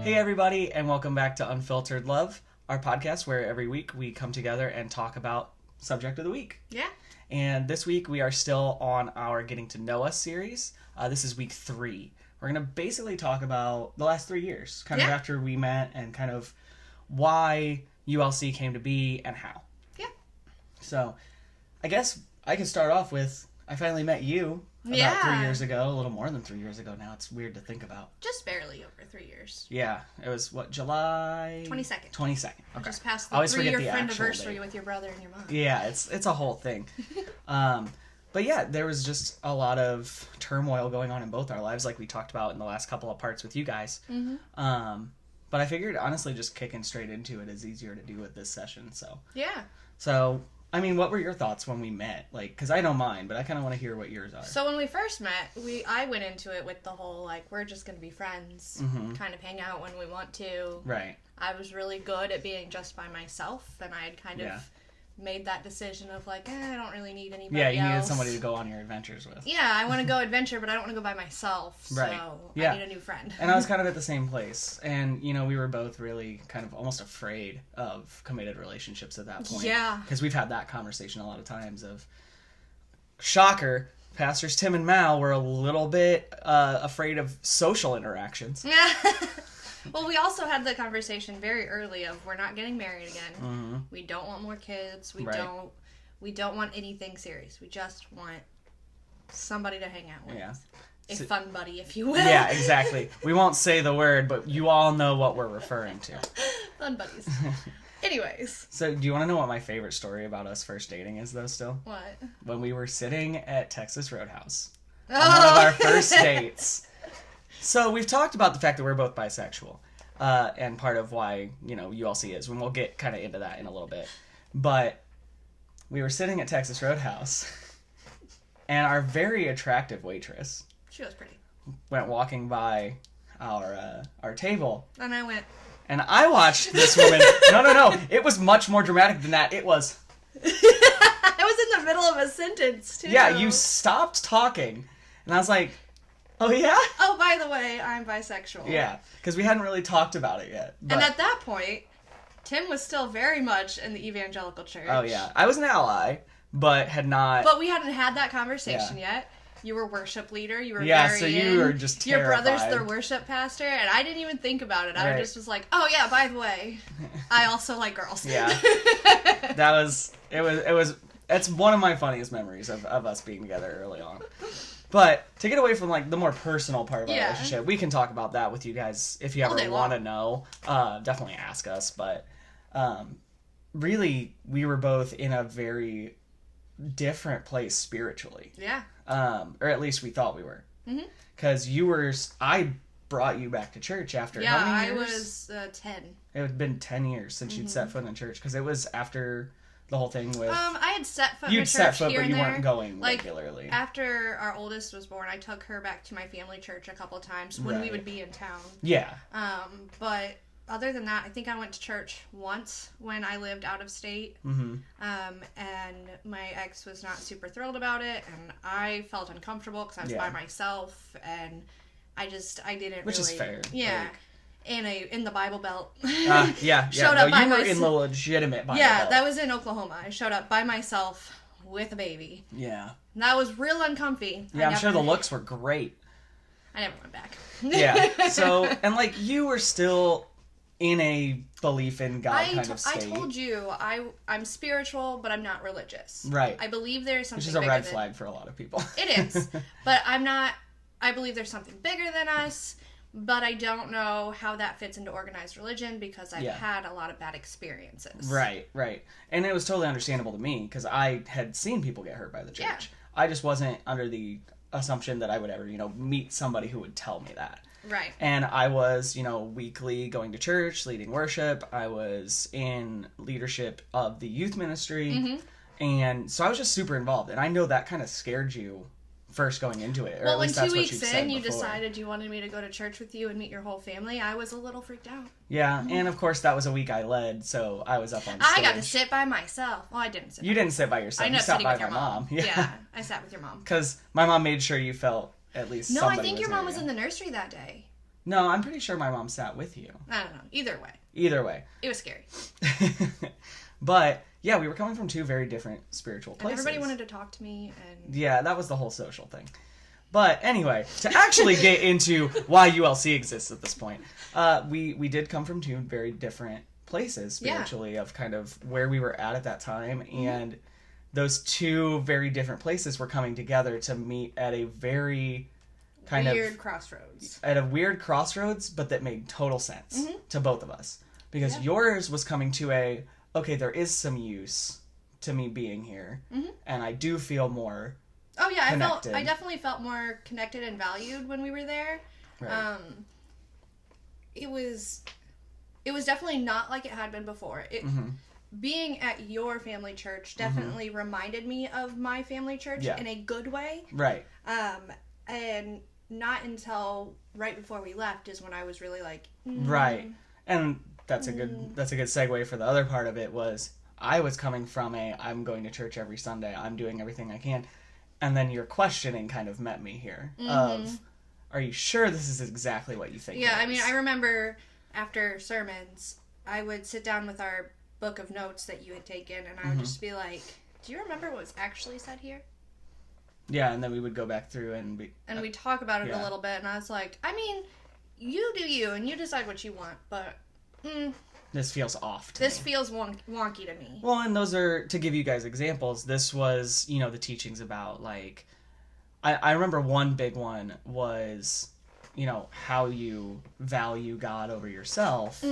Hey everybody, and welcome back to Unfiltered Love, our podcast where every week we come together and talk about subject of the week. Yeah. And this week we are still on our Getting to Know Us series. This is week 3. We're going to basically talk about the last 3 years, kind of after we met, and kind of why ULC came to be and how. Yeah. So, I guess I can start off with, I finally met you about 3 years ago, a little more than 3 years ago now. It's weird to think about. Just barely over 3 years. Yeah, it was, July 22nd. 22nd. Okay. Just past the 3-year friend-iversary with your brother and your mom. Yeah, it's a whole thing. But yeah, there was just a lot of turmoil going on in both our lives, like we talked about in the last couple of parts with you guys. Mm-hmm. But I figured, honestly, just kicking straight into it is easier to do with this session. Yeah. So, I mean, what were your thoughts when we met? Like, because I know mine, but I kind of want to hear what yours are. So when we first met, I went into it with the whole, like, we're just going to be friends, kind of hang out when we want to. Right. I was really good at being just by myself, and I had kind of made that decision of, like, I don't really need anybody else. Yeah, you needed somebody to go on your adventures with. Yeah, I want to go adventure, but I don't want to go by myself, right. So yeah. I need a new friend. And I was kind of at the same place, and, you know, we were both really kind of almost afraid of committed relationships at that point. Yeah. Because we've had that conversation a lot of times of, shocker, Pastors Tim and Mal were a little bit afraid of social interactions. Yeah. Well, we also had the conversation very early of we're not getting married again. Mm-hmm. We don't want more kids. We don't want anything serious. We just want somebody to hang out with. Yeah. A fun buddy, if you will. Yeah, exactly. We won't say the word, but you all know what we're referring to. Fun buddies. Anyways. So, do you want to know what my favorite story about us first dating is, though, still? What? When we were sitting at Texas Roadhouse. On one of our first dates. So, we've talked about the fact that we're both bisexual. And part of why, you know, ULC is. And we'll get kind of into that in a little bit. But we were sitting at Texas Roadhouse. And our very attractive waitress... She was pretty. Went walking by our table. And I went... And I watched this woman... No. It was much more dramatic than that. It was... I was in the middle of a sentence, too. Yeah, you stopped talking. And I was like... Oh, yeah? Oh, by the way, I'm bisexual. Yeah, because we hadn't really talked about it yet. But... And at that point, Tim was still very much in the evangelical church. Oh, yeah. I was an ally, but had not... But we hadn't had that conversation yet. You were worship leader. You were so you were just terrified. Your brother's the worship pastor, and I didn't even think about it. I just was like, oh, yeah, by the way, I also like girls. Yeah. It's one of my funniest memories of us being together early on. But to get away from like the more personal part of our relationship, we can talk about that with you guys if you ever want to know. Definitely ask us. But really, we were both in a very different place spiritually. Yeah. Or at least we thought we were. Because I brought you back to church after how many years? I was 10. It had been 10 years since you'd set foot in church. Because it was after... The whole thing with... I had set foot in You'd church set foot, here but you and weren't going like, regularly. After our oldest was born, I took her back to my family church a couple of times when we would be in town. Yeah. But other than that, I think I went to church once when I lived out of state. Mm-hmm. And my ex was not super thrilled about it, and I felt uncomfortable because I was by myself, and I didn't Which is fair. Yeah. In the Bible Belt. Yeah. Showed up by you were in the legitimate Bible Belt. Yeah, that was in Oklahoma. I showed up by myself with a baby. Yeah. And that was real uncomfy. Yeah, I'm sure the looks were great. I never went back. Yeah. So, and like you were still in a belief in God kind of state. I told you, I'm spiritual, but I'm not religious. Right. I believe there's something Which is a red flag for a lot of people. It is. But I believe there's something bigger than us. But I don't know how that fits into organized religion because I've had a lot of bad experiences. Right. And it was totally understandable to me because I had seen people get hurt by the church. Yeah. I just wasn't under the assumption that I would ever, meet somebody who would tell me that. Right. And I was, weekly going to church, leading worship. I was in leadership of the youth ministry. Mm-hmm. And so I was just super involved. And I know that kind of scared you first going into it. Or well, at least when that's 2 what weeks in you decided you wanted me to go to church with you and meet your whole family, I was a little freaked out. Yeah, and of course that was a week I led, so I was up on stage. I got to sit by myself. Well, I didn't sit You didn't sit by yourself. I ended up sitting by with your mom. Yeah, I sat with your mom. Because my mom made sure you felt at least No, somebody I think was your mom there. was in the nursery that day. No, I'm pretty sure my mom sat with you. I don't know. Either way. It was scary. But, yeah, we were coming from two very different spiritual places. And everybody wanted to talk to me. And yeah, that was the whole social thing. But anyway, to actually get into why ULC exists at this point, we did come from two very different places spiritually of kind of where we were at that time. And those two very different places were coming together to meet at a very weird crossroads. At a weird crossroads, but that made total sense to both of us. Because yours was coming to okay, there is some use to me being here, and I do feel more connected. I definitely felt more connected and valued when we were there. Right. It was definitely not like it had been before. Being at your family church definitely reminded me of my family church in a good way. Right. And not until right before we left is when I was really like, right. And that's a good segue for the other part of it was I was coming from I'm going to church every Sunday, I'm doing everything I can, and then your questioning kind of met me here of, are you sure this is exactly what you think? Yeah, I mean, I remember after sermons, I would sit down with our book of notes that you had taken, and I would just be like, do you remember what was actually said here? Yeah, and then we would go back through and we'd talk about it a little bit, and I was like, I mean, you do you, and you decide what you want, but this feels off to this me. Feels wonky to me. Well, and those are, to give you guys examples, this was, the teachings about, like, I remember one big one was, how you value God over yourself.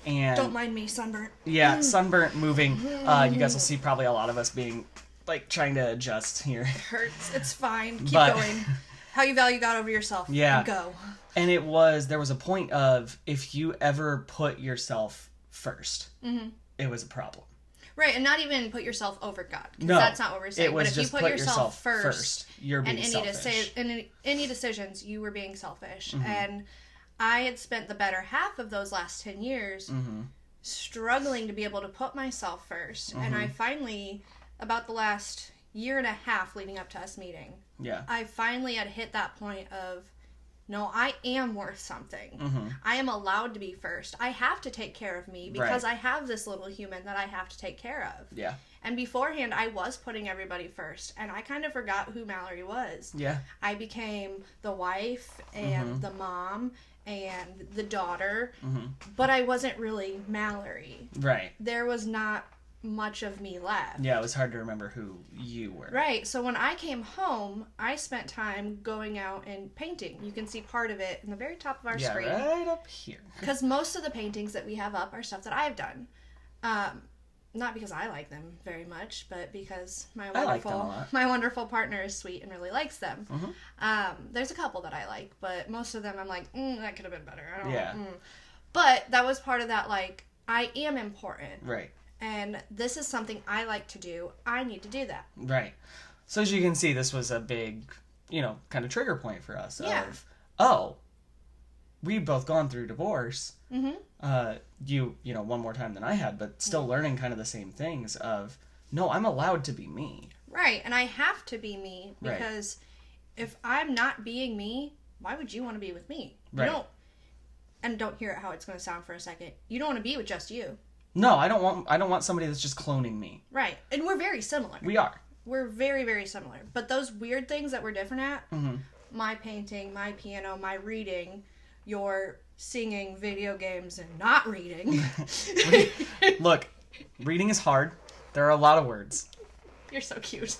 And don't mind me, sunburnt. Yeah, sunburnt moving. You guys will see probably a lot of us being, like, trying to adjust here. It hurts. It's fine. Keep going. How you value God over yourself. Yeah. Go. And there was a point of, if you ever put yourself first, it was a problem. Right, and not even put yourself over God. No. That's not what we're saying. It was but if just you put yourself first, you're being selfish. In any decisions, you were being selfish. And I had spent the better half of those last 10 years struggling to be able to put myself first. And I finally, about the last year and a half leading up to us meeting, I finally had hit that point of, no, I am worth something. I am allowed to be first. I have to take care of me because I have this little human that I have to take care of. Yeah. And beforehand, I was putting everybody first, and I kind of forgot who Mallory was. Yeah. I became the wife and the mom and the daughter, but I wasn't really Mallory. Right. There was not much of me left. Yeah, it was hard to remember who you were. Right. So when I came home, I spent time going out and painting. You can see part of it in the very top of our screen. Yeah, right up here. Because most of the paintings that we have up are stuff that I've done. Not because I like them very much, but because my wonderful partner is sweet and really likes them. There's a couple that I like, but most of them I'm like, that could have been better. I don't know. But that was part of that, like, I am important. Right. And this is something I like to do. I need to do that. Right. So as you can see, this was a big, kind of trigger point for us of, we've both gone through divorce. You one more time than I had, but still learning kind of the same things of, no, I'm allowed to be me. Right. And I have to be me because if I'm not being me, why would you want to be with me? You don't, and don't hear how it's going to sound for a second. You don't want to be with just you. No, I don't want somebody that's just cloning me. Right. And we're very similar. We are. We're very, very similar. But those weird things that we're different at, my painting, my piano, my reading, your singing, video games, and not reading. Look, reading is hard. There are a lot of words. You're so cute.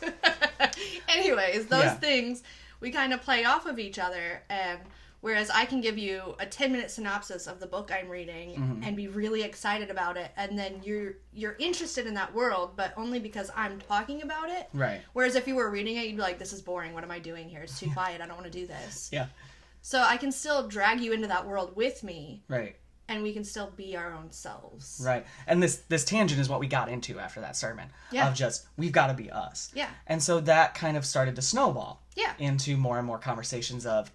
Anyways, those things, we kind of play off of each other, and whereas I can give you a 10-minute synopsis of the book I'm reading and be really excited about it, and then you're interested in that world, but only because I'm talking about it. Right. Whereas if you were reading it, you'd be like, this is boring. What am I doing here? It's too quiet. I don't want to do this. Yeah. So I can still drag you into that world with me. Right. And we can still be our own selves. Right. And this tangent is what we got into after that sermon. Yeah. Of just, we've got to be us. Yeah. And so that kind of started to snowball. Yeah. Into more and more conversations of,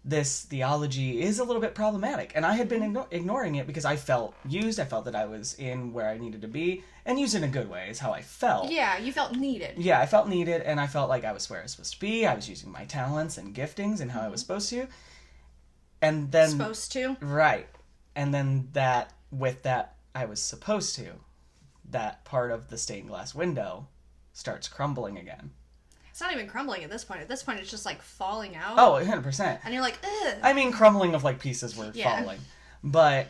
this theology is a little bit problematic. And I had been ignoring it because I felt used. I felt that I was in where I needed to be. And used in a good way is how I felt. Yeah, you felt needed. Yeah, I felt needed, and I felt like I was where I was supposed to be. I was using my talents and giftings and how I was supposed to. And then... Supposed to. Right. And then with that I was supposed to, that part of the stained glass window starts crumbling again. It's not even crumbling at this point. At this point, it's just like falling out. Oh, 100%. And you're like, ugh. I mean, crumbling of like pieces were falling. But,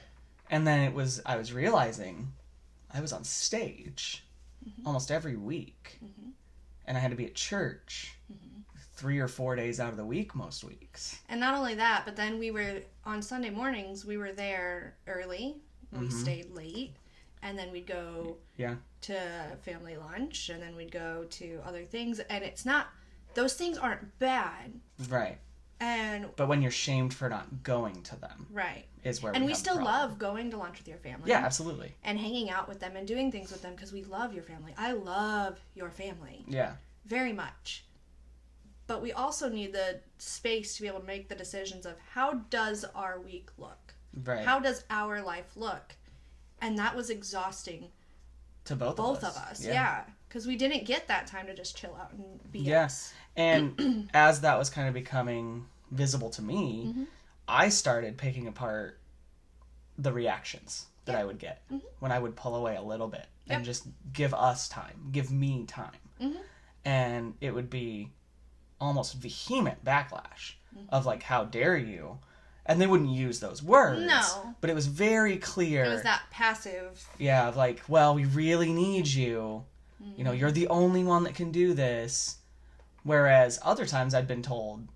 and then I was realizing I was on stage almost every week. And I had to be at church 3 or 4 days out of the week most weeks. And not only that, but then on Sunday mornings, we were there early. We stayed late. And then we'd go to family lunch. And then we'd go to other things. And those things aren't bad. Right. But when you're shamed for not going to them. Right. Is where and we still have a problem. love going to lunch with your family. Yeah, absolutely. And hanging out with them and doing things with them because we love your family. I love your family. Yeah. Very much. But we also need the space to be able to make the decisions of how does our week look? Right. How does our life look? And that was exhausting to both of us. Yeah. Because we didn't get that time to just chill out and be Yes. And as that was kind of becoming visible to me, I started picking apart the reactions that I would get when I would pull away a little bit and just give me time. And it would be almost vehement backlash of like, how dare you? And they wouldn't use those words. No. But it was very clear. It was that passive. Yeah, of like, well, we really need you. You know, you're the only one that can do this. Whereas other times I'd been told,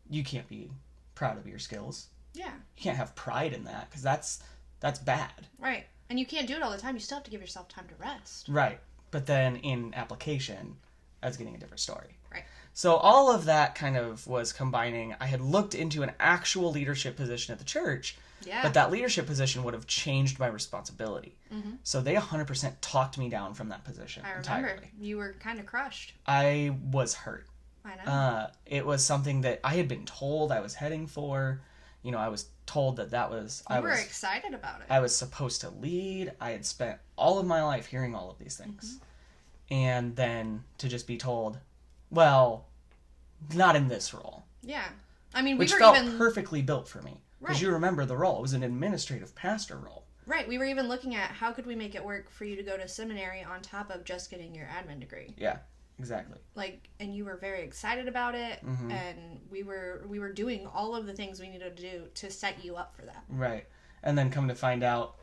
you can't be proud of your skills. Yeah. You can't have pride in that because that's bad. Right. And you can't do it all the time. You still have to give yourself time to rest. Right. But then in application, I was getting a different story. Right. So all of that kind of was combining. I had looked into an actual leadership position at the church, but that leadership position would have changed my responsibility. So they 100% talked me down from that position entirely. I remember. You were kind of crushed. I was hurt. I know. It was something that I had been told I was heading for. You know, I was told that was... You were excited about it. I was supposed to lead. I had spent all of my life hearing all of these things. And then to just be told, well, not in this role. Yeah. I mean, which felt perfectly built for me. Because you remember the role. It was an administrative pastor role. Right. We were even looking at how could we make it work for you to go to seminary on top of just getting your admin degree. Yeah. Exactly. Like, and you were very excited about it, and we were doing all of the things we needed to do to set you up for that. Right. And then come to find out,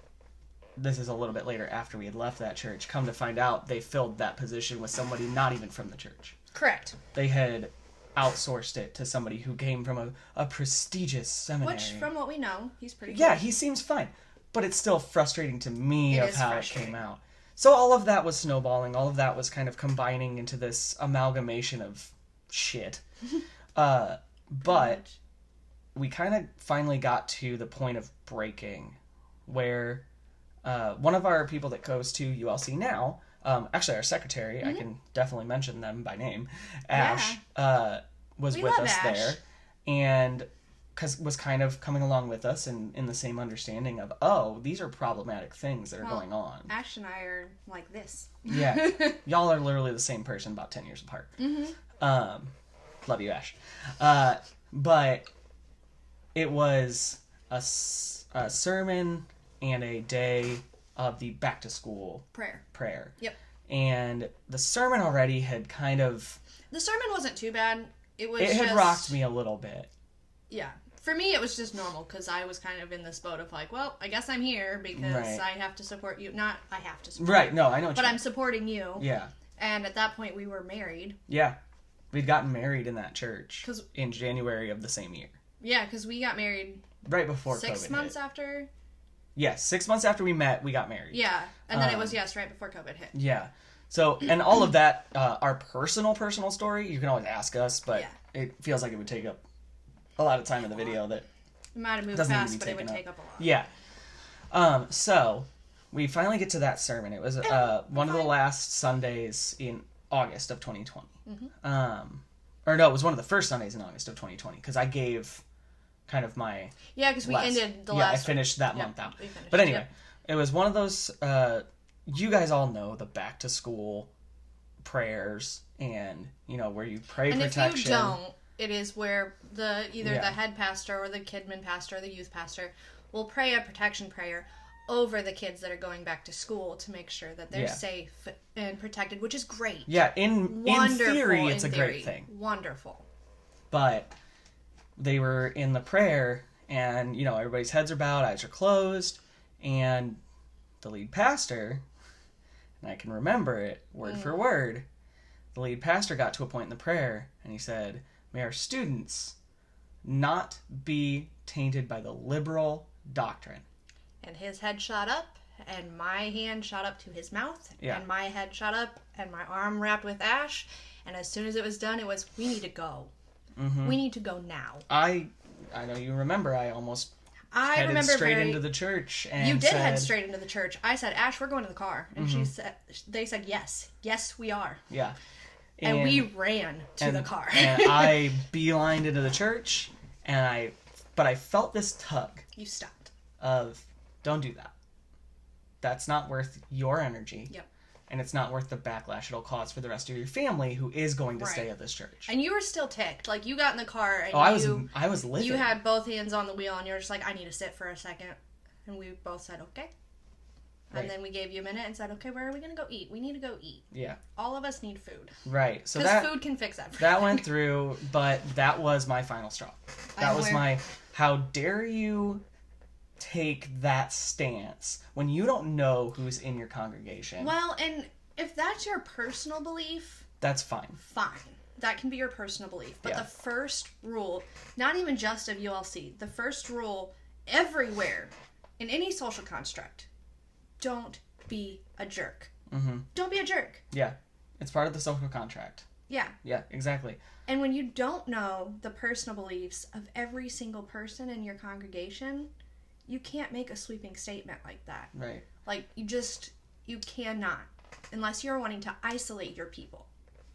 this is a little bit later after we had left that church, come to find out they filled that position with somebody not even from the church. Correct. They had outsourced it to somebody who came from a prestigious seminary. Which, from what we know, he's pretty good. Yeah, he seems fine. But it's still frustrating to me of how it came out. So all of that was snowballing. All of that was kind of combining into this amalgamation of shit. But we kind of finally got to the point of breaking where one of our people that goes to ULC now, actually our secretary, I can definitely mention them by name, Ash, was with us there. And was kind of coming along with us and in the same understanding of, oh, these are problematic things that are going on. Ash and I are like this. Yeah. Y'all are literally the same person, about 10 years apart. Love you, Ash. But it was a sermon and a day of the back to school prayer. Yep. And the sermon already had kind of... The sermon wasn't too bad. It had rocked me a little bit. Yeah. For me, it was just normal, because I was kind of in this boat of like, well, I guess I'm here because I have to support you. Not I have to support you. Right, no, I know what but I'm supporting you. Yeah. And at that point, we were married. Yeah. We'd gotten married in that church in January of the same year. Yeah, because we got married... Right before COVID 6 months after? Yes, 6 months after we met, we got married. Yeah, and then it was, right before COVID hit. Yeah. So, and all of that, our personal story, you can always ask us, but it feels like it would take up a lot of time in the video that it might have moved fast, but it would take up a lot. Yeah. So we finally get to that sermon. It was one of the last Sundays in August of 2020. Or no, it was one of the first Sundays in August of 2020, because I gave kind of my... Yeah, because we ended the last... Yeah, I finished that month out. But anyway, it was one of those... you guys all know the back to school prayers and, where you pray protection. And it is where either the head pastor or the kidmin pastor or the youth pastor will pray a protection prayer over the kids that are going back to school to make sure that they're safe and protected, which is great. Yeah, in theory, it's a great thing. Wonderful. But they were in the prayer, and, you know, everybody's heads are bowed, eyes are closed, and the lead pastor, and I can remember it word for word, the lead pastor got to a point in the prayer, and he said, "May our students not be tainted by the liberal doctrine." And his head shot up, and my hand shot up to his mouth, and my head shot up, and my arm wrapped with ash, and as soon as it was done, it was, we need to go. Mm-hmm. We need to go now. I know you remember, I almost headed straight into the church. And you did head straight into the church. I said, "Ash, we're going to the car." And they said, yes. Yes, we are. Yeah. And we ran to the car. And I beelined into the church, but I felt this tug. You stopped. Of, don't do that. That's not worth your energy. Yep. And it's not worth the backlash it'll cause for the rest of your family who is going to stay at this church. And you were still ticked. Like, you got in the car and I was livid. You had both hands on the wheel and you were just like, "I need to sit for a second." And we both said, "Okay." Right. And then we gave you a minute and said, "Okay, where are we going to go eat? We need to go eat." Yeah. All of us need food. Right. So because food can fix everything. That went through, but that was my final straw. That was how dare you take that stance when you don't know who's in your congregation. Well, and if that's your personal belief, that's fine. Fine. That can be your personal belief. But the first rule, not even just of ULC, the first rule everywhere in any social construct, don't be a jerk. Mm-hmm. Don't be a jerk. Yeah. It's part of the social contract. Yeah. Yeah, exactly. And when you don't know the personal beliefs of every single person in your congregation, you can't make a sweeping statement like that. Right. Like, you cannot, unless you're wanting to isolate your people.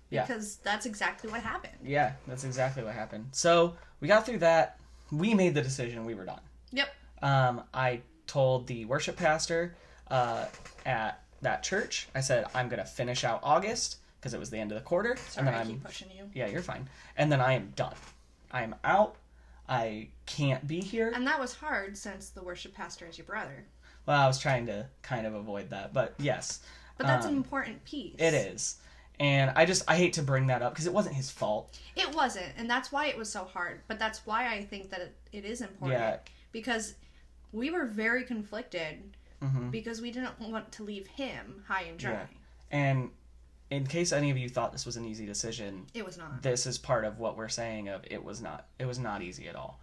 Yeah. Because that's exactly what happened. Yeah, that's exactly what happened. So, we got through that. We made the decision. We were done. Yep. I told the worship pastor at that church, I said, "I'm going to finish out August," because it was the end of the quarter. Sorry, I keep pushing you. Yeah, you're fine. And then I am done. I am out. I can't be here. And that was hard since the worship pastor is your brother. Well, I was trying to kind of avoid that, but yes. But that's an important piece. It is. And I hate to bring that up because it wasn't his fault. It wasn't, and that's why it was so hard. But that's why I think that it is important. Yeah. Because we were very conflicted because we didn't want to leave him high and dry. Yeah. And in case any of you thought this was an easy decision, it was not. This is part of what we're saying of it was not easy at all.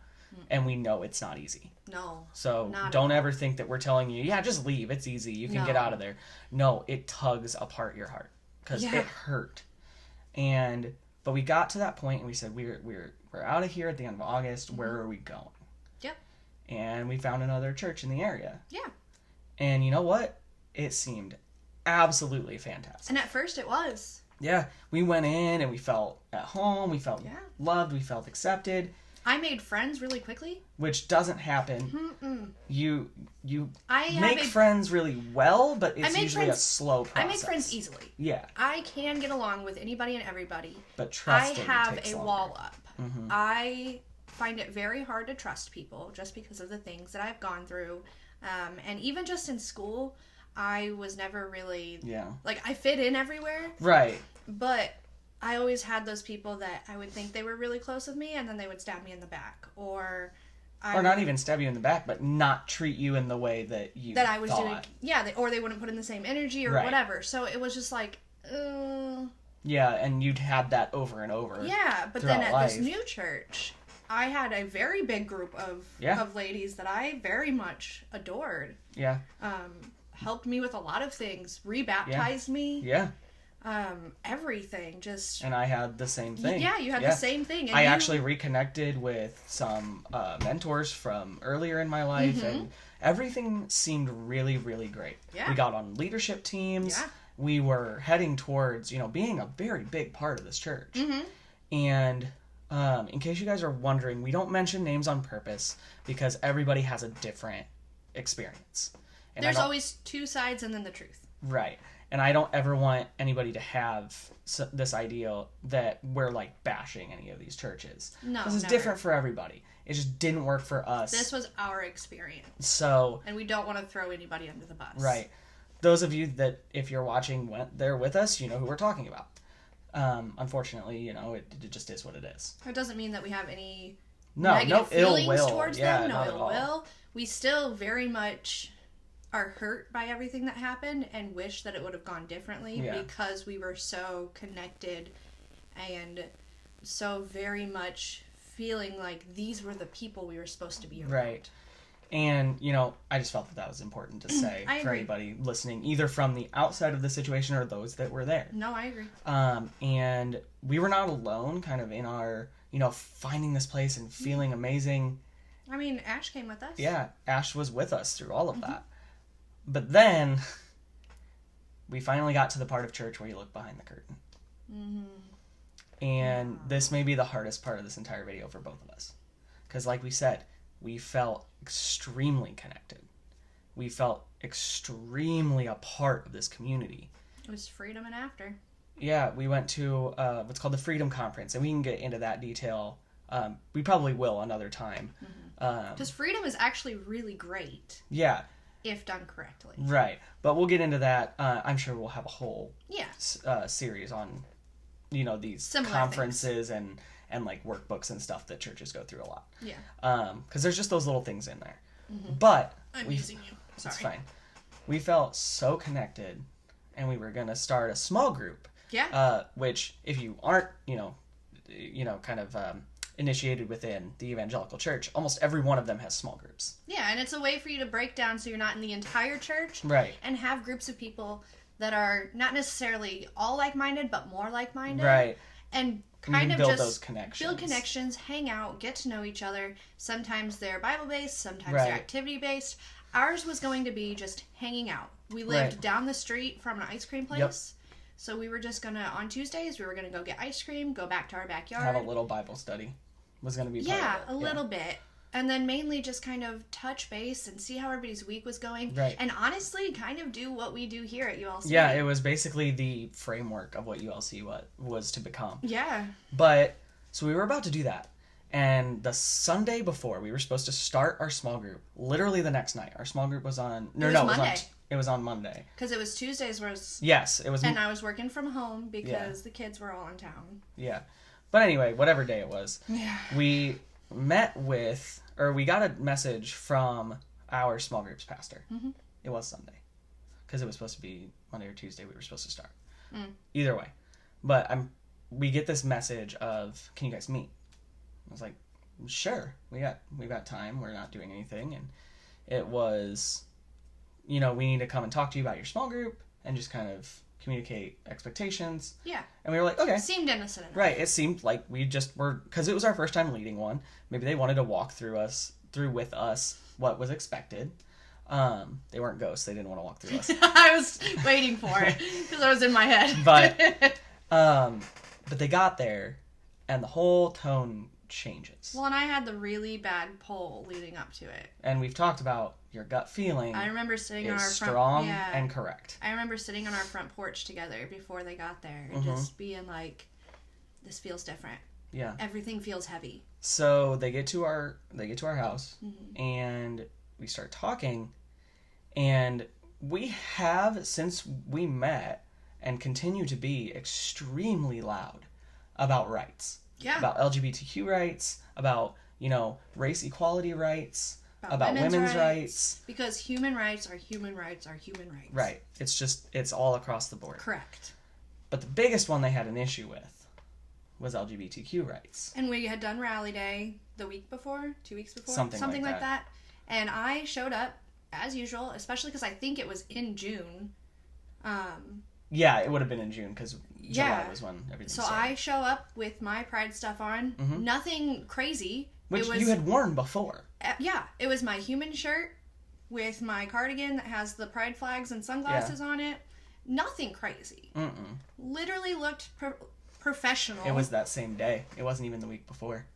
And we know it's not easy. No. So don't ever think that we're telling you, yeah, just leave. It's easy. You can get out of there. No, it tugs apart your heart because it hurt. But we got to that point and we said, we're out of here at the end of August. Where are we going? Yep. And we found another church in the area. Yeah. And you know what? It seemed absolutely fantastic. And at first it was. Yeah. We went in and we felt at home. We felt loved. We felt accepted. I made friends really quickly. Which doesn't happen. Mm-mm. You make friends really well, but it's usually a slow process. I make friends easily. Yeah. I can get along with anybody and everybody. But trusting I have takes a longer. wall up. Mm-hmm. I find it very hard to trust people just because of the things that I've gone through. And even just in school, I was never really... Yeah. Like, I fit in everywhere. Right. But I always had those people that I would think they were really close with me, and then they would stab me in the back. Or not even stab you in the back, but not treat you in the way that you I was doing. Yeah, or they wouldn't put in the same energy or whatever. So it was just like... Yeah, and you'd had that over and over. Yeah, but then at this new church... I had a very big group of ladies that I very much adored. Yeah. Helped me with a lot of things. Rebaptized me. Yeah. Everything. Just. And I had the same thing. Yeah, you had the same thing. And I actually reconnected with some mentors from earlier in my life, and everything seemed really, really great. Yeah. We got on leadership teams. Yeah. We were heading towards, being a very big part of this church. Mm-hmm. And... in case you guys are wondering, we don't mention names on purpose because everybody has a different experience. And there's always two sides and then the truth. Right. And I don't ever want anybody to have this idea that we're like bashing any of these churches. No, because it's never. different for everybody. It just didn't work for us. This was our experience. So, and we don't want to throw anybody under the bus. Right. Those of you that, if you're watching, went there with us, you know who we're talking about. Unfortunately, you know, it just is what it is. It doesn't mean that we have any no negative ill feelings will towards yeah, them. No not ill at all. will. We still very much are hurt by everything that happened and wish that it would have gone differently because we were so connected and so very much feeling like these were the people we were supposed to be around. Right. And, you know, I just felt that was important to say for anybody listening, either from the outside of the situation or those that were there. No, I agree. And we were not alone kind of in our, you know, finding this place and feeling amazing. I mean, Ash came with us. Yeah, Ash was with us through all of that. But then we finally got to the part of church where you look behind the curtain. And this may be the hardest part of this entire video for both of us. Because like we said, we felt extremely connected. We felt extremely a part of this community. It was freedom and after. Yeah, we went to what's called the Freedom Conference, and we can get into that detail. We probably will another time. Because freedom is actually really great. Yeah. If done correctly. Right. But we'll get into that. I'm sure we'll have a whole yeah. Series on, you know, these Similar conferences and like workbooks and stuff that churches go through a lot. Yeah. Because there's just those little things in there. But I'm using you. Sorry. It's fine. We felt so connected, and we were going to start a small group. Yeah. Which, if you aren't, you know, kind of initiated within the evangelical church, almost every one of them has small groups. Yeah, and it's a way for you to break down so you're not in the entire church. Right. And have groups of people that are not necessarily all like-minded, but more like-minded. Right. And kind of build just those connections. Build connections, hang out, get to know each other. Sometimes they're Bible-based, sometimes Right. they're activity-based. Ours was going to be just hanging out. We lived down the street from an ice cream place. Yep. So we were just going to, on Tuesdays, we were going to go get ice cream, go back to our backyard. Have a little Bible study. Was going to be part of it. A little bit. And then mainly just kind of touch base and see how everybody's week was going. Right. And honestly, kind of do what we do here at ULC. Yeah, it was basically the framework of what ULC was to become. Yeah. But, so we were about to do that. And the Sunday before, we were supposed to start our small group. Literally the next night. Our small group was on... It was on Monday. Because it was Tuesdays was... Yes, it was... And I was working from home because the kids were all in town. Yeah. But anyway, whatever day it was, we met with, or we got a message from our small groups pastor. It was Sunday. Because it was supposed to be Monday or Tuesday we were supposed to start. Either way. But we get this message of, can you guys meet? I was like, sure. We got time. We're not doing anything. And it was, you know, we need to come and talk to you about your small group and just kind of communicate expectations. Yeah. And we were like, okay. Seemed innocent enough. Right. It seemed like we just were, because it was our first time leading one. Maybe they wanted to walk through with us what was expected. They weren't ghosts. They didn't want to walk through us. I was waiting for it because I was in my head. But they got there, and the whole tone changes. Well, and I had the really bad pull leading up to it. And we've talked about your gut feeling. I remember sitting on our front... strong and correct. I remember sitting on our front porch together before they got there and just being like, this feels different. Yeah. Everything feels heavy. So they get to our house, and we start talking, and we have, since we met, and continue to be extremely loud about rights. Yeah. About LGBTQ rights, about, you know, race equality rights, about women's rights. Because human rights are human rights are human rights. Right. It's all across the board. Correct. But the biggest one they had an issue with was LGBTQ rights. And we had done Rally Day the week before, 2 weeks before, something like that. And I showed up as usual, especially because I think it was in June. Yeah, it would have been in June because July was when everything started. I show up with my Pride stuff on, nothing crazy. Which you had worn before. Yeah, it was my human shirt with my cardigan that has the Pride flags and sunglasses on it. Nothing crazy. Literally looked professional. It was that same day. It wasn't even the week before.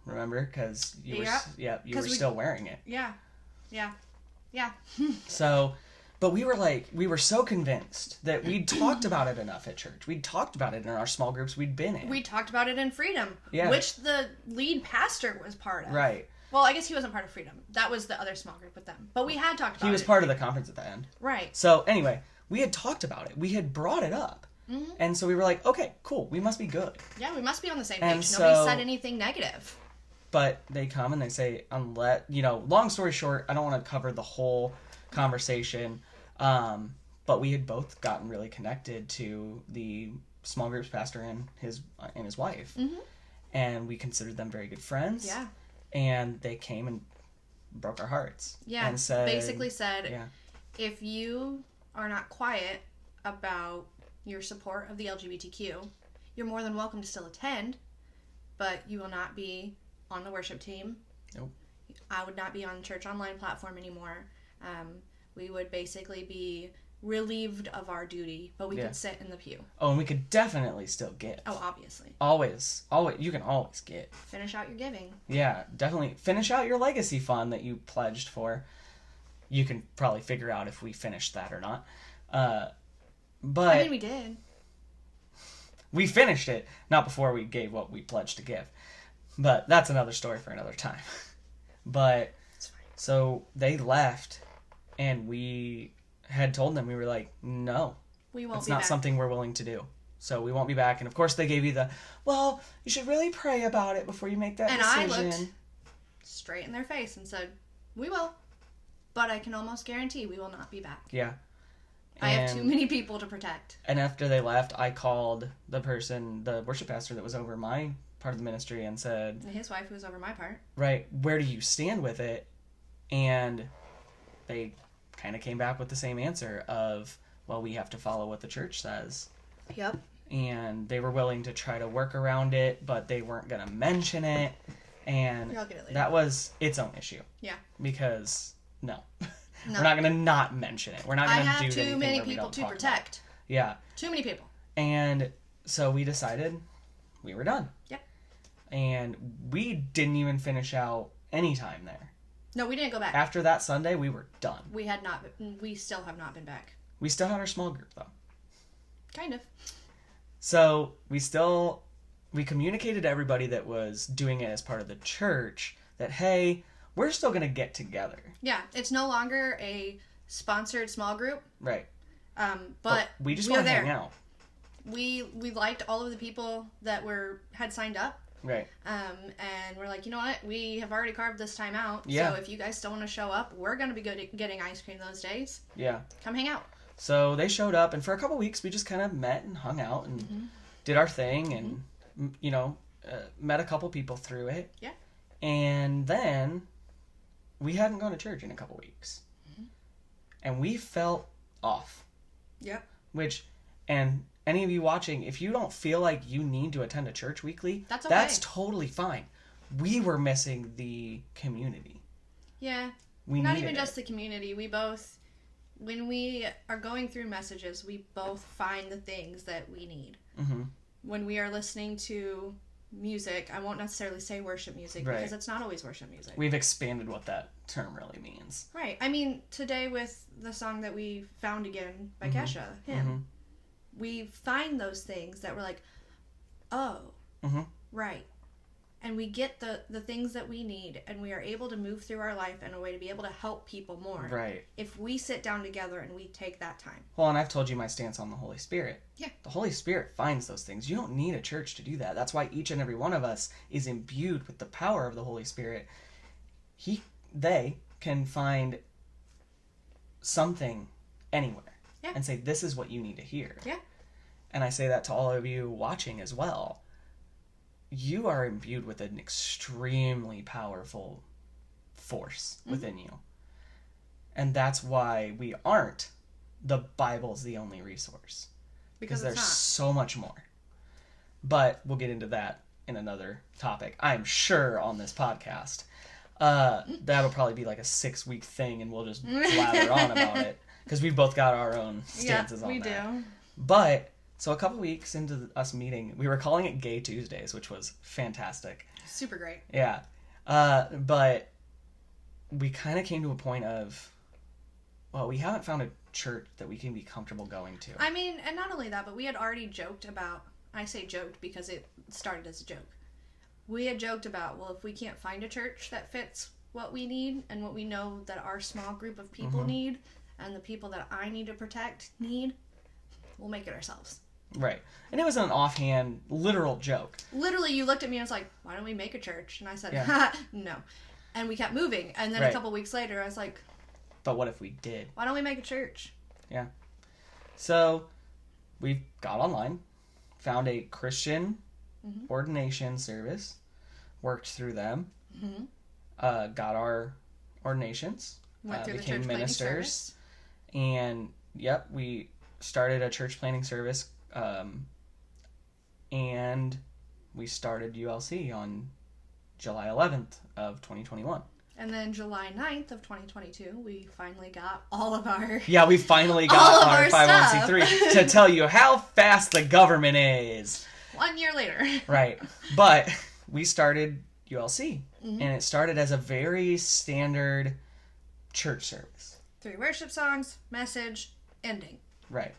Remember? Because you were still wearing it. Yeah. So, But we were so convinced that we'd talked about it enough at church. We'd talked about it in our small groups we'd been in. We talked about it in Freedom, Yeah. which the lead pastor was part of. Right. Well, I guess he wasn't part of Freedom. That was the other small group with them. But we had talked about it. He was part of the conference at the end. Right. So anyway, we had talked about it. We had brought it up. Mm-hmm. And so we were like, okay, cool. We must be good. Yeah, we must be on the same And page. so- Nobody said anything negative. But they come and they say, long story short, I don't want to cover the whole conversation. But we had both gotten really connected to the small groups pastor and his wife. Mm-hmm. And we considered them very good friends. Yeah. And they came and broke our hearts. Yeah. And basically said, yeah. if you are not quiet about your support of the LGBTQ, you're more than welcome to still attend, but you will not be on the worship team. Nope. I would not be on the church online platform anymore. We would basically be relieved of our duty, but we could sit in the pew. Oh, and we could definitely still give. Oh, obviously. Always. You can always give. Finish out your giving. Yeah, definitely. Finish out your legacy fund that you pledged for. You can probably figure out if we finished that or not. But I mean, we did. We finished it, not before we gave what we pledged to give. But that's another story for another time. But, so they left, and we had told them, we were like, no, We won't it's be not back. something we're willing to do. So we won't be back. And of course they gave you well, you should really pray about it before you make that decision. And I looked straight in their face and said, we will. But I can almost guarantee we will not be back. Yeah. I have too many people to protect. And after they left, I called the worship pastor that was over my part of the ministry and said... And his wife, who was over my part. Right, where do you stand with it? And they kind of came back with the same answer of, well, we have to follow what the church says. Yep. And they were willing to try to work around it, but they weren't going to mention it. And I'll get it later. that was its own issue. Yeah. Because, no. No. We're not going to not mention it. We're not going to do anything too many where we people don't to talk protect. about it. Yeah. Too many people. And so we decided we were done. Yeah. And we didn't even finish out any time there. No, we didn't go back. After that Sunday, we were done. We still have not been back. We still had our small group, though. Kind of. So we communicated to everybody that was doing it as part of the church that, hey, we're still going to get together. Yeah, it's no longer a sponsored small group. Right. But we just we're want to there. hang out. We liked all of the people that had signed up. Right. And we're like, you know what? We have already carved this time out. Yeah. So if you guys still want to show up, we're going to be good at getting ice cream those days. Yeah. Come hang out. So they showed up, and for a couple weeks, we just kind of met and hung out and did our thing and, met a couple people through it. Yeah. And then we hadn't gone to church in a couple weeks. Mm-hmm. And we felt off. Yep. And any of you watching, if you don't feel like you need to attend a church weekly, that's okay. That's totally fine. We were missing the community. Yeah. We Not needed even just it. the community. We both, when we are going through messages, we both find the things that we need. Mm-hmm. When we are listening to music, I won't necessarily say worship music Right. because it's not always worship music. We've expanded what that term really means. Right. I mean, today with the song that we found again by Kesha, him, we find those things that we're like, oh, right. And we get the things that we need, and we are able to move through our life in a way to be able to help people more. Right. If we sit down together and we take that time. Well, and I've told you my stance on the Holy Spirit. Yeah. The Holy Spirit finds those things. You don't need a church to do that. That's why each and every one of us is imbued with the power of the Holy Spirit. They can find something anywhere and say, this is what you need to hear. Yeah. And I say that to all of you watching as well. You are imbued with an extremely powerful force within you. And that's why we aren't the Bible's the only resource. Because there's so much more. But we'll get into that in another topic, I'm sure, on this podcast. That'll probably be like a 6-week thing, and we'll just blather on about it. Because we've both got our own stances on that. Yeah, we do. But... So a couple weeks into us meeting, we were calling it Gay Tuesdays, which was fantastic. Super great. Yeah. But we kind of came to a point of, well, we haven't found a church that we can be comfortable going to. I mean, and not only that, but we had already joked about, I say joked because it started as a joke. We had joked about, well, if we can't find a church that fits what we need and what we know that our small group of people need and the people that I need to protect need, we'll make it ourselves. Right. And it was an offhand, literal joke. Literally, you looked at me and was like, why don't we make a church? And I said, no. And we kept moving. And then a couple weeks later, I was like, but what if we did? Why don't we make a church? Yeah. So we got online, found a Christian ordination service, worked through them, got our ordinations, Went through became the church ministers, and we started a church planning service, and we started ULC on July 11th of 2021. And then July 9th of 2022, we finally got all of our... Yeah, we finally got our 501c3 to tell you how fast the government is. 1 year later. Right. But we started ULC, and it started as a very standard church service. 3 worship songs, message, ending. Right.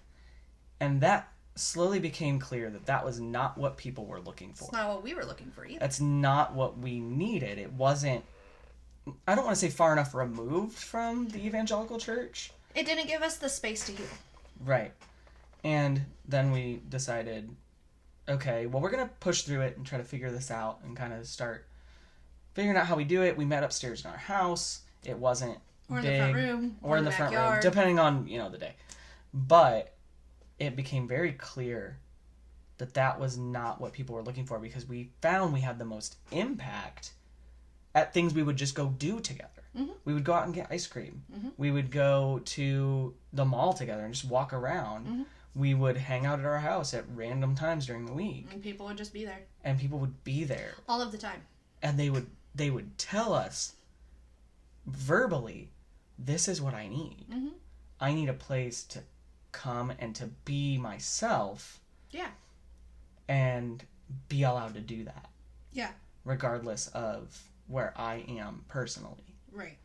And that slowly became clear that that was not what people were looking for. It's not what we were looking for either. That's not what we needed. It wasn't, I don't want to say far enough removed from the evangelical church. It didn't give us the space to heal. Right. And then we decided, okay, well, we're going to push through it and try to figure this out and kind of start figuring out how we do it. We met upstairs in our house. It wasn't or in big, the front room. Or in the front room, depending on, the day. But it became very clear that that was not what people were looking for, because we found we had the most impact at things we would just go do together. We would go out and get ice cream. We would go to the mall together and just walk around. We would hang out at our house at random times during the week. And people would just be there. And people would be there. All of the time. And they would tell us verbally, this is what I need. I need a place to come and to be myself. Yeah. And be allowed to do that. Yeah. Regardless of where I am personally. Right.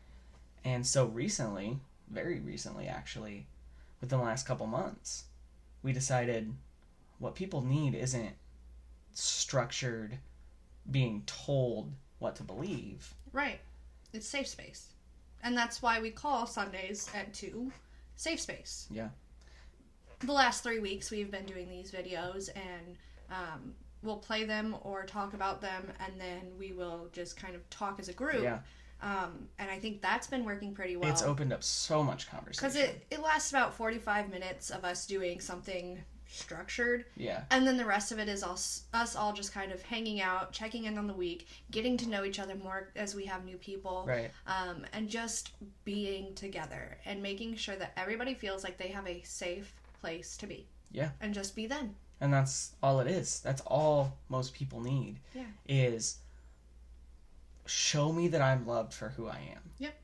And so recently, very recently actually, within the last couple months, we decided what people need isn't structured, being told what to believe. Right. It's safe space. And that's why we call Sundays at 2 safe space. Yeah. The last 3 weeks we've been doing these videos, and we'll play them or talk about them, and then we will just kind of talk as a group. Yeah. And I think that's been working pretty well. It's opened up so much conversation. Because it lasts about 45 minutes of us doing something structured. Yeah. And then the rest of it is us all just kind of hanging out, checking in on the week, getting to know each other more as we have new people. Right. And just being together and making sure that everybody feels like they have a safe place to be. Yeah. And just be them. And that's all it is. That's all most people need. Yeah. Is show me that I'm loved for who I am. Yep.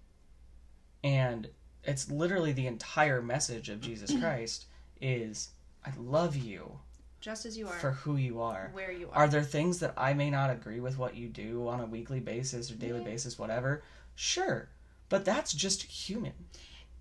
And it's literally the entire message of Jesus Christ is, I love you. Just as you are. For who you are. Where you are. Are there things that I may not agree with what you do on a weekly basis or daily basis, whatever? Sure. But that's just human.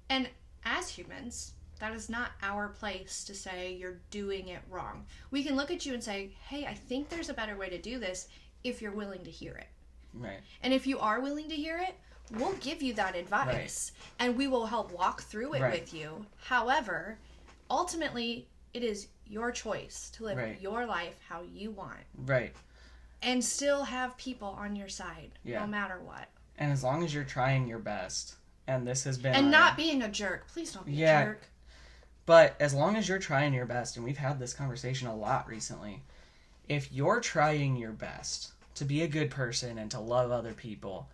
And as humans, that is not our place to say you're doing it wrong. We can look at you and say, hey, I think there's a better way to do this if you're willing to hear it. Right. And if you are willing to hear it, we'll give you that advice. Right. And we will help walk through it with you. However, ultimately, it is your choice to live your life how you want. Right. And still have people on your side, no matter what. And as long as you're trying your best, and this has been... And not being a jerk. Please don't be a jerk. But as long as you're trying your best, and we've had this conversation a lot recently, if you're trying your best to be a good person and to love other people,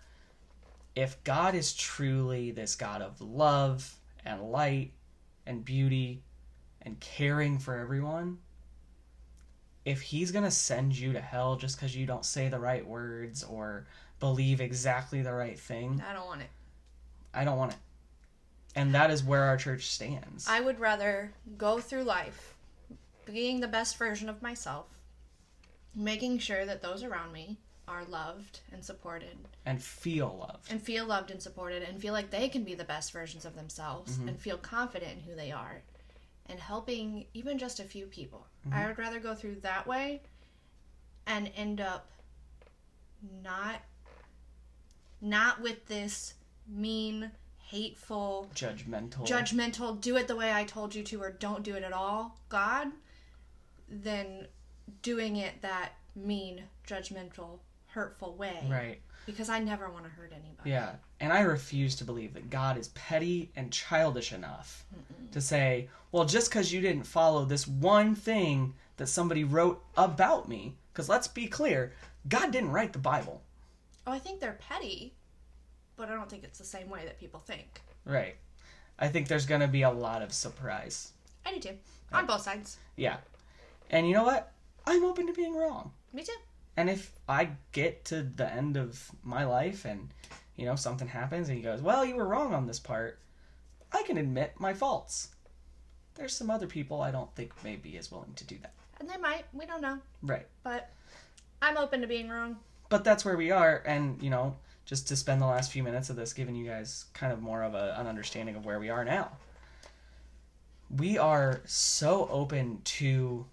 if God is truly this God of love and light and beauty and caring for everyone, if he's going to send you to hell just because you don't say the right words or believe exactly the right thing... I don't want it. I don't want it. And that is where our church stands. I would rather go through life being the best version of myself, making sure that those around me are loved and supported. And feel loved. And feel loved and supported and feel like they can be the best versions of themselves and feel confident in who they are. And helping even just a few people. I would rather go through that way and end up not with this mean, hateful, judgmental, do it the way I told you to or don't do it at all, God, than doing it that mean, judgmental, hurtful way. Right. Because I never want to hurt anybody. Yeah. And I refuse to believe that God is petty and childish enough to say, well, just because you didn't follow this one thing that somebody wrote about me, because let's be clear, God didn't write the Bible. Oh, I think they're petty, but I don't think it's the same way that people think. Right. I think there's going to be a lot of surprise. I do too. On both sides. Yeah. And you know what? I'm open to being wrong. Me too. And if I get to the end of my life and, you know, something happens and he goes, well, you were wrong on this part, I can admit my faults. There's some other people I don't think may be as willing to do that. And they might. We don't know. Right. But I'm open to being wrong. But that's where we are. And, you know, just to spend the last few minutes of this giving you guys kind of more of an understanding of where we are now. We are so open to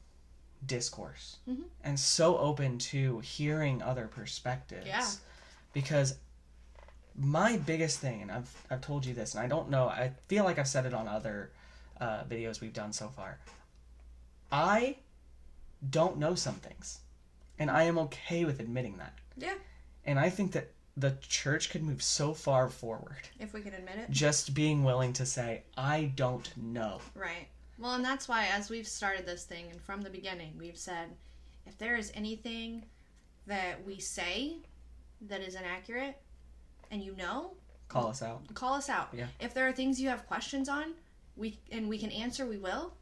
discourse and so open to hearing other perspectives. Yeah. Because my biggest thing, and I've told you this, and I don't know, I feel like I've said it on other videos we've done so far. I don't know some things, and I am okay with admitting that. Yeah. And I think that the church could move so far forward. If we can admit it. Just being willing to say, I don't know. Right. Well, and that's why as we've started this thing, and from the beginning, we've said, if there is anything that we say that is inaccurate, and you know, call us out. Call us out. Yeah. If there are things you have questions on, we can answer, we will.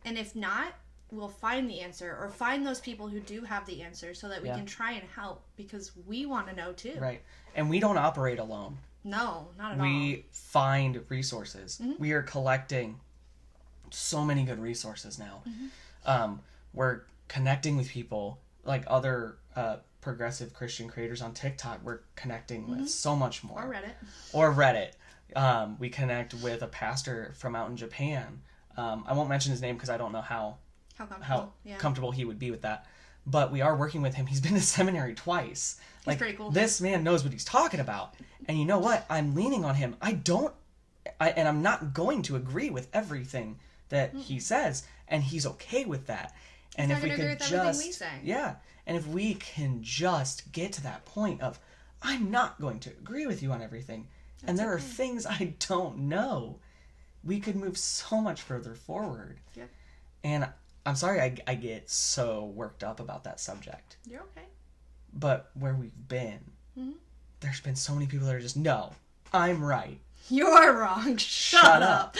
And if not, we'll find the answer or find those people who do have the answer so that we can try and help because we want to know too. Right. And we don't operate alone. No, not at all. We find resources. We are collecting so many good resources now. We're connecting with people like other progressive Christian creators on TikTok. We're connecting with so much more. Or Reddit. We connect with a pastor from out in Japan. I won't mention his name because I don't know how comfortable he would be with that. But we are working with him. He's been to seminary twice. He's pretty cool. This man knows what he's talking about. And you know what? I'm leaning on him. And I'm not going to agree with everything that he says. And he's okay with that. And if we could just, and if we can just get to that point of, I'm not going to agree with you on everything. And there are things I don't know. We could move so much further forward. Yeah. And I'm sorry I get so worked up about that subject. You're okay. But where we've been, there's been so many people that are just, no, I'm right. You're wrong. Shut up.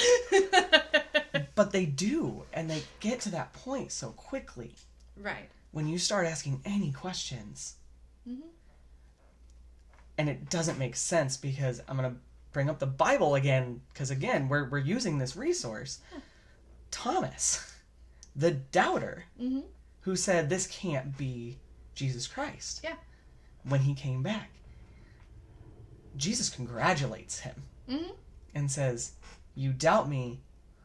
But they do, and they get to that point so quickly. Right. When you start asking any questions, and it doesn't make sense because I'm going to bring up the Bible again, because again, we're using this resource. Thomas, the doubter, who said this can't be Jesus Christ. Yeah. When he came back, Jesus congratulates him and says, you doubt me,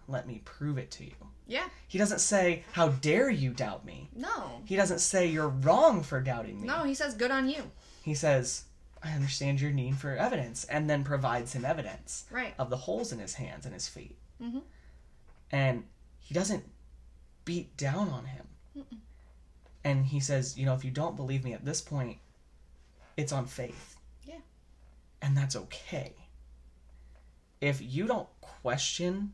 let me prove it to you. Yeah. He doesn't say, how dare you doubt me? No. He doesn't say, you're wrong for doubting me. No, he says, good on you. He says, I understand your need for evidence, and then provides him evidence of the holes in his hands and his feet. And he doesn't beat down on him. And he says, you know, if you don't believe me at this point, it's on faith. Yeah. And that's okay. If you don't question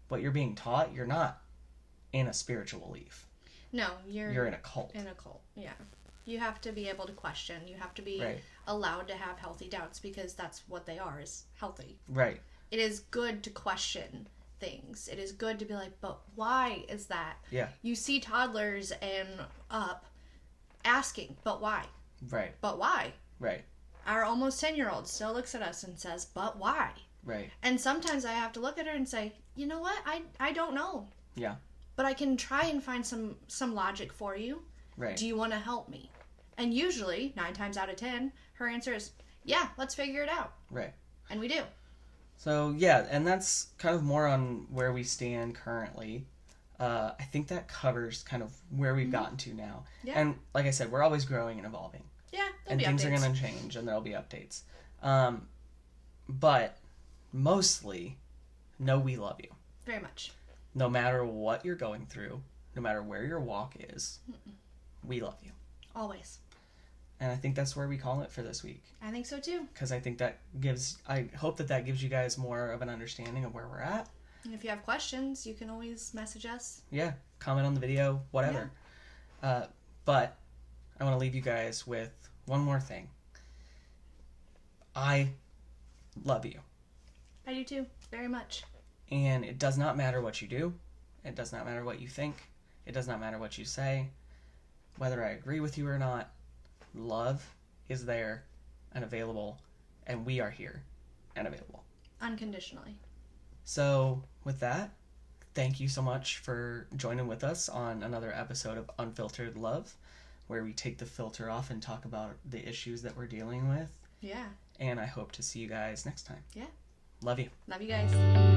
what you're being taught, you're not in a spiritual belief. No, you're in a cult. In a cult, yeah. You have to be able to question. You have to be allowed to have healthy doubts because that's what they are, is healthy. Right. It is good to question things. It is good to be like, but why is that? Yeah. You see toddlers and up asking, but why? Right. But why? Right. Our almost 10-year-old still looks at us and says, but why? Right. And sometimes I have to look at her and say, you know what? I don't know. Yeah. But I can try and find some logic for you. Right. Do you want to help me? And usually, 9 times out of 10, her answer is, yeah, let's figure it out. Right. And we do. So, yeah, and that's kind of more on where we stand currently. I think that covers kind of where we've gotten to now. Yeah. And like I said, we're always growing and evolving. Yeah, and things are going to change, and there'll be updates. But mostly, know we love you. Very much. No matter what you're going through, no matter where your walk is, we love you. Always. And I think that's where we call it for this week. I think so too. Because I think I hope that gives you guys more of an understanding of where we're at. And if you have questions, you can always message us. Yeah, comment on the video, whatever. Yeah. But I want to leave you guys with one more thing. I love you. I do too, very much. And it does not matter what you do. It does not matter what you think. It does not matter what you say. Whether I agree with you or not, love is there and available, and we are here and available. Unconditionally. So, with that, thank you so much for joining with us on another episode of Unfiltered Love, where we take the filter off and talk about the issues that we're dealing with. Yeah. And I hope to see you guys next time. Yeah. Love you. Love you guys.